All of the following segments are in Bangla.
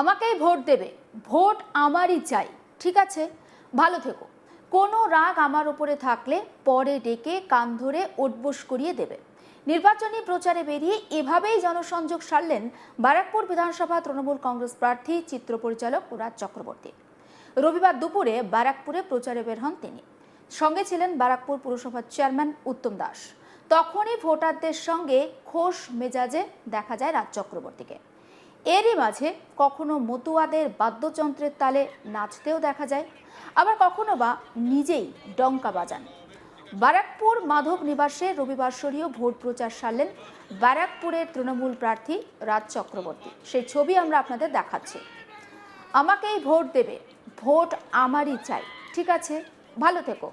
আমাকেই ভোট দেবে, ভোট আমারই চাই। ঠিক আছে, ভালো থেকো। কোনো রাগ আমার উপরে থাকলে পরে ডেকে কান ধরে উঠবোস করিয়ে দেবে। নির্বাচনী প্রচারে বেরিয়ে এভাবেই জনসংযোগ সারলেন ব্যারাকপুর বিধানসভা তৃণমূল কংগ্রেস প্রার্থী চিত্র পরিচালক রাজ চক্রবর্তী। রবিবার দুপুরে ব্যারাকপুরে প্রচারে বের হন তিনি। সঙ্গে ছিলেন ব্যারাকপুর পুরসভার চেয়ারম্যান উত্তম দাস। তখনই ভোটারদের সঙ্গে খোশ মেজাজে দেখা যায় রাজ চক্রবর্তীকে। এরই মাঝে কখনো মতুয়াদের বাদ্যযন্ত্রের তালে নাচতেও দেখা যায়, আবার কখনো বা নিজেই ডঙ্কা বাজান। ব্যারাকপুর মাধব নিবাসে রবিবাসরীয় ভোট প্রচার সারলেন ব্যারাকপুরের তৃণমূল প্রার্থী রাজ চক্রবর্তী। সেই ছবি আমরা আপনাদের দেখাচ্ছি। আমাকেই ভোট দেবে, ভোট আমারই চাই। ঠিক আছে, ভালো থেকো।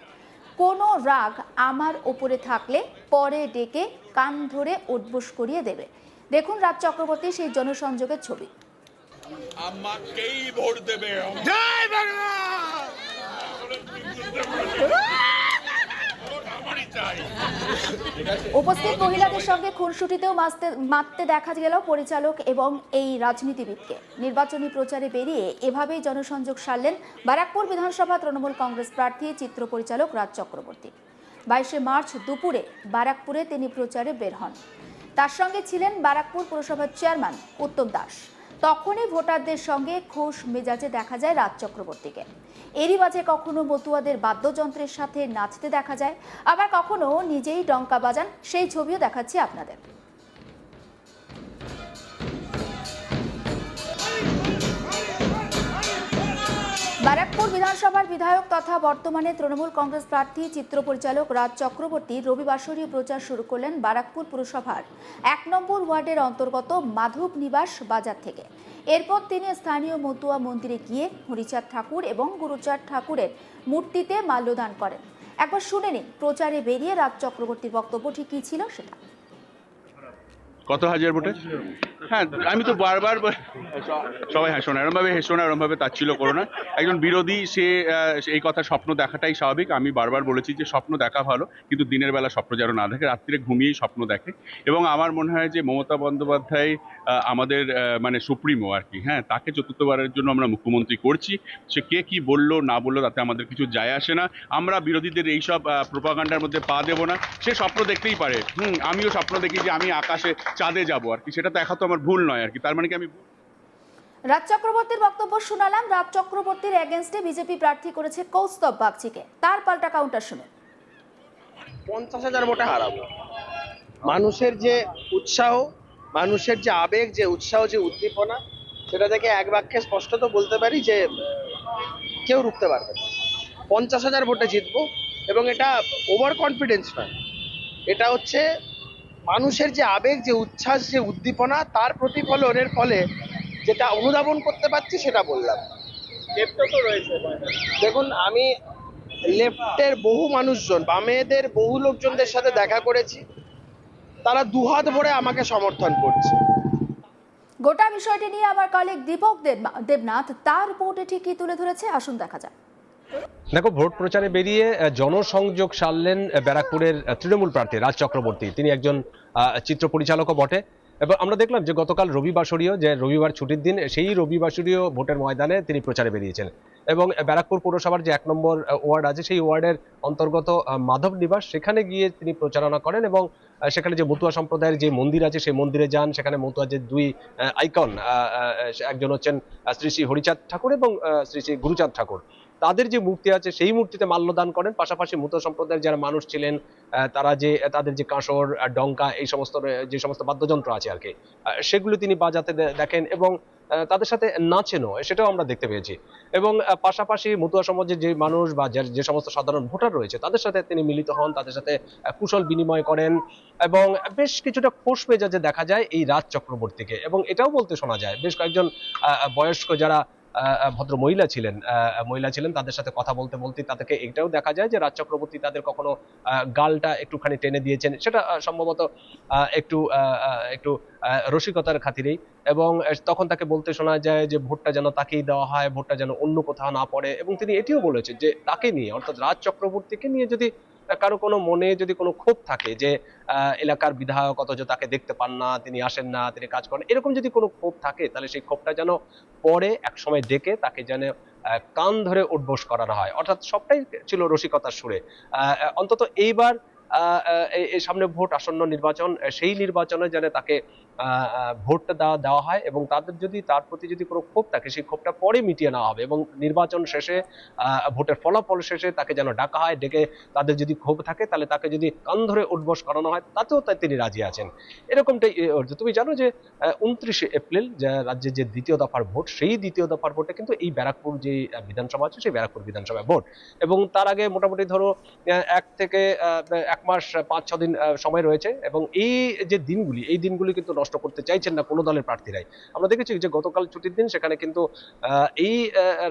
কোনো রাগ আমার ওপরে থাকলে পরে ডেকে কান ধরে উঠবোস করিয়ে দেবে। দেখুন রাজ চক্রবর্তী সেই জনসংযোগের ছবি। আমাকেই ভোট দেবে, জয় বাংলা। উপস্থিত মহিলাদের সঙ্গে খুনসুটিতেও মাততে দেখা গেল পরিচালক এবং এই রাজনীতিবিদকে। নির্বাচনী প্রচারে বেরিয়ে এভাবেই জনসংযোগ সারলেন ব্যারাকপুর বিধানসভা তৃণমূল কংগ্রেস প্রার্থী চিত্র পরিচালক রাজ চক্রবর্তী। 22শে মার্চ দুপুরে ব্যারাকপুরে তিনি প্রচারে বের হন। তার সঙ্গে ছিলেন ব্যারাকপুর পুরসভার চেয়ারম্যান উত্তম দাস। তখনই ভোটারদের সঙ্গে খোশ মেজাজে দেখা যায় রাজ চক্রবর্তীকে। এরই মাঝে কখনো মতুয়াদের বাদ্যযন্ত্রের সাথে নাচতে দেখা যায়, আবার কখনো নিজেই ডঙ্কা বাজান। সেই ছবিও দেখাচ্ছি আপনাদের। ব্যারাকপুর বিধানসভার বিধায়ক তথা বর্তমানে তৃণমূল কংগ্রেস প্রার্থী চিত্র পরিচালক রাজ চক্রবর্তী রবিবাসরীয় প্রচার শুরু করলেন ব্যারাকপুর পুরসভার 1 নম্বর ওয়ার্ডের অন্তর্গত মাধব নিবাস বাজার থেকে। এরপর তিনি স্থানীয় মতুয়া মন্দিরে গিয়ে হরিচাঁদ ঠাকুর এবং গুরুচাঁদ ঠাকুরের মূর্তিতে মাল্যদান করেন। একবার শুনে নিন প্রচারে বেরিয়ে রাজ চক্রবর্তীর বক্তব্য ঠিক কী ছিল সেটা। কত হাজার ভোটে? হ্যাঁ, আমি তো বারবার সবাই হেসো না, এরমভাবে তাচ্ছিল্য করো না। একজন বিরোধী সে এই কথা স্বপ্ন দেখাটাই স্বাভাবিক। আমি বারবার বলেছি যে স্বপ্ন দেখা ভালো, কিন্তু দিনের বেলা স্বপ্ন যেন না দেখে, রাত্রিরে ঘুমিয়েই স্বপ্ন দেখে। এবং আমার মনে হয় যে মমতা বন্দ্যোপাধ্যায় আমাদের মানে সুপ্রিমো আর কি, হ্যাঁ, তাকে চতুর্থবারের জন্য আমরা মুখ্যমন্ত্রী করছি। সে কে কি বললো না বললো তাতে আমাদের কিছু যায় আসে না। আমরা বিরোধীদের এইসব প্রোপাগান্ডার মধ্যে পা দেবো না। সে স্বপ্ন দেখতেই পারে, আমিও স্বপ্ন দেখি যে আমি আকাশে চাঁদে যাবো আর কি, সেটা তো এখন তো আমার ভুল নয় আর কি। তার মানে কি আমি রাজ চক্রবর্তীর বক্তব্য শোনালাম। রাজ চক্রবর্তীর এগেনস্টে বিজেপি প্রার্থী করেছে কৌস্তব বাগচিকে। তার পাল্টা কাউন্টার শুনে 50,000 ভোটে হারাবো। মানুষের যে উৎসাহ, মানুষের যে আবেগ, যে উৎসাহ, যে উদ্দীপনা, সেটা থেকে এক বাক্যে স্পষ্টত বলতে পারি যে কেউ রুখতে পারবে না। 50,000 ভোটে জিতবো, এবং এটা ওভার কনফিডেন্স নয়, এটা হচ্ছে মানুষের যে আবেগ, যে উচ্ছ্বাস, যে উদ্দীপনা, তার প্রতিফলনের ফলে যেটা অনুধাবন করতে পারছি সেটা বললাম। তো রয়েছে, দেখুন, আমি লেফটের বহু মানুষজন, বামেদের বহু লোকজনদের সাথে দেখা করেছি, তারা দুহাত ভরে আমাকে সমর্থন করছে। গোটা বিষয়টি নিয়ে আমার কলিগ দীপক দেবনাথ তার রিপোর্টে ঠিক কি তুলে ধরেছে, আসুন দেখা যাক। দেখো, ভোট প্রচারে বেরিয়ে জনসংযোগ সারলেন ব্যারাকপুরের তৃণমূল প্রার্থী রাজ চক্রবর্তী। তিনি একজন চিত্র পরিচালকও বটে। এবং আমরা দেখলাম যে গতকাল রবিবাসরীয়, যে রবিবার ছুটির দিন, সেই রবিবাসরীয় ভোটের ময়দানে তিনি প্রচারে বেরিয়েছেন। এবং ব্যারাকপুর পৌরসভার যে 1 নম্বর ওয়ার্ড আছে, সেই ওয়ার্ডের অন্তর্গত মাধব নিবাস, সেখানে গিয়ে তিনি প্রচারণা করেন। এবং সেখানে যে মতুয়া সম্প্রদায়ের যে মন্দির আছে, সেই মন্দিরে যান। সেখানে মতুয়া যে 2 আইকন, একজন হচ্ছেন শ্রী শ্রী হরিচাঁদ ঠাকুর এবং শ্রী শ্রী গুরুচাঁদ ঠাকুর, তাদের যে মূর্তি আছে সেই মূর্তিতে মাল্যদান করেন। পাশাপাশি মতুয়া সম্প্রদায়ের যারা মানুষ ছিলেন, তারা যে তাদের যে কাঁসর, ডঙ্কা, এই সমস্ত যে সমস্ত বাদ্যযন্ত্র আছে আর কি, সেগুলো তিনি বাজাতে দেখেন এবং তাদের সাথে নাচেনও, সেটাও আমরা দেখতে পেয়েছি। এবং পাশাপাশি মতুয়া সমাজের যে মানুষ বা যে সমস্ত সাধারণ ভোটার রয়েছে, তাদের সাথে তিনি মিলিত হন, তাদের সাথে কুশল বিনিময় করেন। এবং বেশ কিছুটা খোশ মেজাজে দেখা যায় এই রাজ চক্রবর্তীকে। এবং এটাও বলতে শোনা যায় বেশ কয়েকজন বয়স্ক যারা ভদ্র মহিলা ছিলেন, তাদের সাথে কথা বলতে বলতে তাদেরকে এটাও দেখা যায় যে রাজ চক্রবর্তী তাদের কখনো গালটা একটুখানি টেনে দিয়েছেন, সেটা সম্ভবত একটু একটু রসিকতার খাতিরেই। এবং তখন তাকে বলতে শোনা যায় যে ভোটটা যেন তাকেই দেওয়া হয়, ভোটটা যেন অন্য কোথাও না পড়ে। এবং তিনি এটিও বলেছেন যে তাকে নিয়ে, অর্থাৎ রাজ চক্রবর্তীকে নিয়ে যদি কারো কোনো মনে যদি কোনো ক্ষোভ থাকে যে এলাকার বিধায়ক অথচ তাকে দেখতে পান না, তিনি আসেন না, তিনি কাজ করেন, এরকম যদি কোনো ক্ষোভ থাকে তাহলে সেই ক্ষোভটা যেন পরে এক সময় ডেকে তাকে যেন কান ধরে উঠবোস করানো হয়। অর্থাৎ সবটাই ছিল রসিকতার সুরে। অন্তত এইবার এই সামনে ভোট, আসন্ন নির্বাচন, সেই নির্বাচনে যেন তাকে ভোটটা দেওয়া হয় এবং তার প্রতি যদি কোনো ক্ষোভ থাকে সেই ক্ষোভটা পরে মিটিয়ে নেওয়া হবে এবং নির্বাচন শেষে ভোটের ফলাফল শেষে তাকে যেন ডাকা হয়, ডেকে তাদের যদি ক্ষোভ থাকে তাহলে তাকে যদি কান ধরে উঠবোস করানো হয় তাতেও তিনি রাজি আছেন। এরকমটাই তুমি জানো যে 29শে এপ্রিল রাজ্যের যে দ্বিতীয় দফার ভোট, সেই দ্বিতীয় দফার ভোটে কিন্তু এই ব্যারাকপুর যে বিধানসভা আছে সেই ব্যারাকপুর বিধানসভা ভোট, এবং তার আগে মোটামুটি ধরো 1 থেকে 1 মাস 5-6 দিন সময় রয়েছে এবং এই যে দিনগুলি, এই দিনগুলি কিন্তু নষ্ট করতে চাইছেন না কোনো দলের প্রার্থীরাই। আমরা দেখেছি যে গতকাল ছুটির দিন, সেখানে কিন্তু এই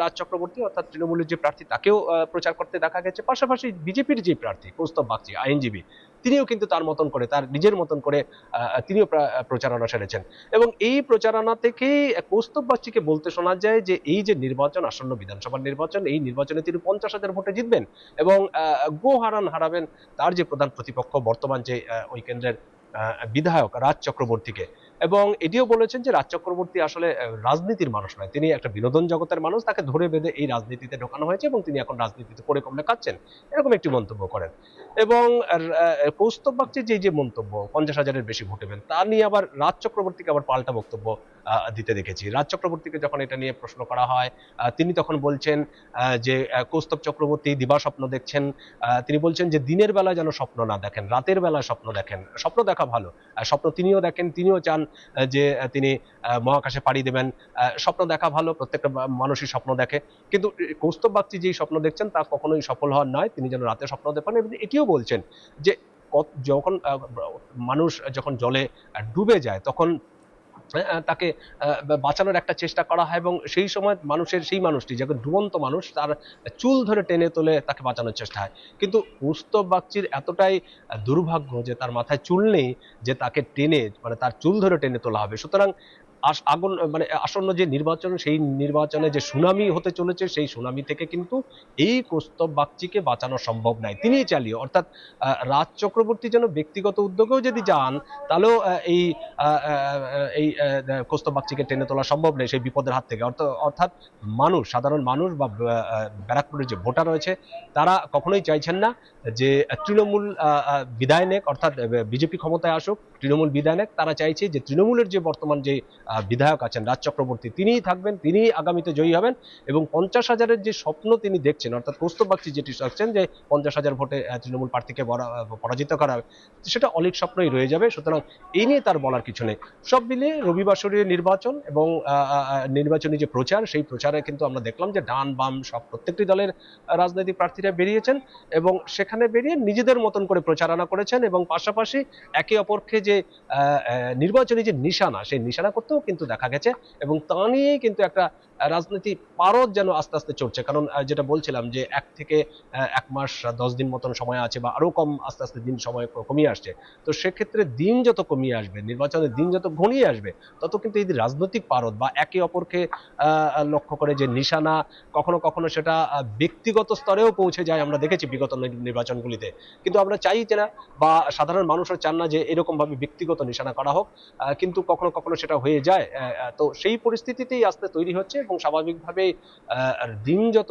রাজ চক্রবর্তী অর্থাৎ তৃণমূলের যে প্রার্থী তাকেও প্রচার করতে দেখা গেছে, পাশাপাশি বিজেপির যে প্রার্থী কৌস্তব বাগচি আইনজীবী, তিনিও কিন্তু তার মতন করে, তার নিজের মতন করে তিনিও প্রচারণা সেরেছেন এবং এই প্রচারণা থেকেই কৌস্তব বাগচিকে বলতে শোনা যায় যে এই যে নির্বাচন, আসন্ন বিধানসভার নির্বাচন, এই নির্বাচনে তিনি 50,000 ভোটে জিতবেন এবং গো হারাবেন তার যে প্রধান প্রতিপক্ষ বর্তমান যে ওই কেন্দ্রের বিধায়ক রাজ চক্রবর্তীকে। এবং এটিও বলেছেন যে রাজ চক্রবর্তী আসলে রাজনীতির মানুষ নয়, তিনি একটা বিনোদন জগতের মানুষ, তাকে ধরে বেঁধে এই রাজনীতিতে ঢোকানো হয়েছে এবং তিনি এখন রাজনীতিতে করে কমলে খাচ্ছেন, এরকম একটি মন্তব্য করেন। এবং কৌস্তব বাগচির যে মন্তব্য 50,000-এর বেশি ভোট পেবেন, তা নিয়ে আবার রাজ চক্রবর্তীকে আবার পাল্টা বক্তব্য দিতে দেখেছি। রাজ চক্রবর্তীকে যখন এটা নিয়ে প্রশ্ন করা হয়, তিনি তখন বলছেন যে কৌস্তব চক্রবর্তী দিবা স্বপ্ন দেখছেন। তিনি বলছেন যে দিনের বেলা যেন স্বপ্ন না দেখেন, রাতের বেলা স্বপ্ন দেখেন। স্বপ্ন দেখা ভালো, স্বপ্ন তিনিও দেখেন, তিনিও চান যে তিনি মহাকাশে পাড়ি দেবেন। স্বপ্ন দেখা ভালো, প্রত্যেকটা মানুষই স্বপ্ন দেখে, কিন্তু কৌস্তব বাগচি যেই স্বপ্ন দেখছেন তা কখনোই সফল হওয়ার নয়। তিনি যেন রাতে স্বপ্ন দেখেন এবং এটিও বলছেন যে যখন মানুষ যখন জলে ডুবে যায় তখন তাকে বাঁচানোর একটা চেষ্টা করা হয় এবং সেই সময় সেই মানুষটি যখন ডুবন্ত মানুষ, তার চুল ধরে টেনে তোলে তাকে বাঁচানোর চেষ্টা হয়। কিন্তু কৌস্তব বাগচির এতটাই দুর্ভাগ্য যে তার মাথায় চুল নেই যে তাকে টেনে, মানে তার চুল ধরে টেনে তোলা হবে। সুতরাং আসন্ন যে নির্বাচন, সেই নির্বাচনে যে সুনামি হতে চলেছে, সেই সুনামি থেকে কিন্তু এই কৌস্তব বাগচিকে বাঁচানো সম্ভব নয়। তিনি চালিয়ে, অর্থাৎ রাজ চক্রবর্তী যেন ব্যক্তিগত উদ্যোগেও যদি যান তাহলেও এই কৌস্তব বাগচিকে টেনে তোলা সম্ভব নয় সেই বিপদের হাত থেকে। অর্থাৎ সাধারণ মানুষ বা ব্যারাকপুরের যে ভোটার রয়েছে তারা কখনোই চাইছেন না যে তৃণমূল বিদায় নেক, অর্থাৎ বিজেপি ক্ষমতায় আসুক, তৃণমূল বিদায় নেক। তারা চাইছে যে তৃণমূলের যে বর্তমান যে বিধায়ক আছেন রাজ চক্রবর্তী, তিনিই থাকবেন, তিনি আগামীতে জয়ী হবেন এবং 50,000-এর যে স্বপ্ন তিনি দেখছেন, অর্থাৎ কৌস্তব বাগচি যেটি চাচ্ছেন যে 50,000 ভোটে তৃণমূল প্রার্থীকে পরাজিত করা হবে, সেটা অলিক স্বপ্নই রয়ে যাবে। সুতরাং এই নিয়ে তার বলার কিছু নেই। সব মিলিয়ে রবিবাসরীয় নির্বাচন এবং নির্বাচনী যে প্রচার, সেই প্রচারে কিন্তু আমরা দেখলাম যে ডান বাম সব প্রত্যেকটি দলের রাজনৈতিক প্রার্থীরা বেরিয়েছেন এবং সেখানে বেরিয়ে নিজেদের মতন করে প্রচারণা করেছেন এবং পাশাপাশি একে অপরকে যে নির্বাচনী যে নিশানা, সেই নিশানা করতেও কিন্তু দেখা গেছে এবং তা নিয়েই কিন্তু একটা রাজনীতি পারদ যেন আস্তে আস্তে চলছে। কারণ যেটা বলছিলাম যে 1 থেকে 1 মাস 10 দিন মতন সময় আছে বা আরো কম, আস্তে আস্তে দিন সময় কমিয়ে আসছে। তো সেক্ষেত্রে দিন যত কমিয়ে আসবে, নির্বাচনের দিন যত ঘনিয়ে আসবে, তত কিন্তু এই রাজনৈতিক পারদ বা একে অপরকে লক্ষ্য করে যে নিশানা, কখনো কখনো সেটা ব্যক্তিগত স্তরেও পৌঁছে যায়, আমরা দেখেছি বিগত নির্বাচনগুলিতে। কিন্তু আমরা চাই না, বা সাধারণ মানুষও চান না যে এরকম ভাবে ব্যক্তিগত নিশানা করা হোক, কিন্তু কখনো কখনো সেটা হয়ে যায়। তো সেই পরিস্থিতিতেই আস্তে তৈরি হচ্ছে এবং স্বাভাবিকভাবেই দিন যত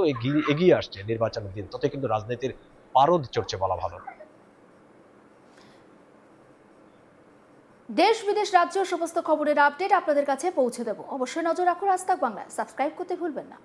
এগিয়ে আসছে নির্বাচনের দিন, তত কিন্তু রাজনীতির পারদ চড়ছে বলা ভালো। দেশ বিদেশ রাজ্য সমস্ত খবরের আপডেট আপনাদের কাছে পৌঁছে দেব। অবশ্যই নজর রাখুন আজ তাক বাংলা, সাবস্ক্রাইব করতে ভুলবেন না।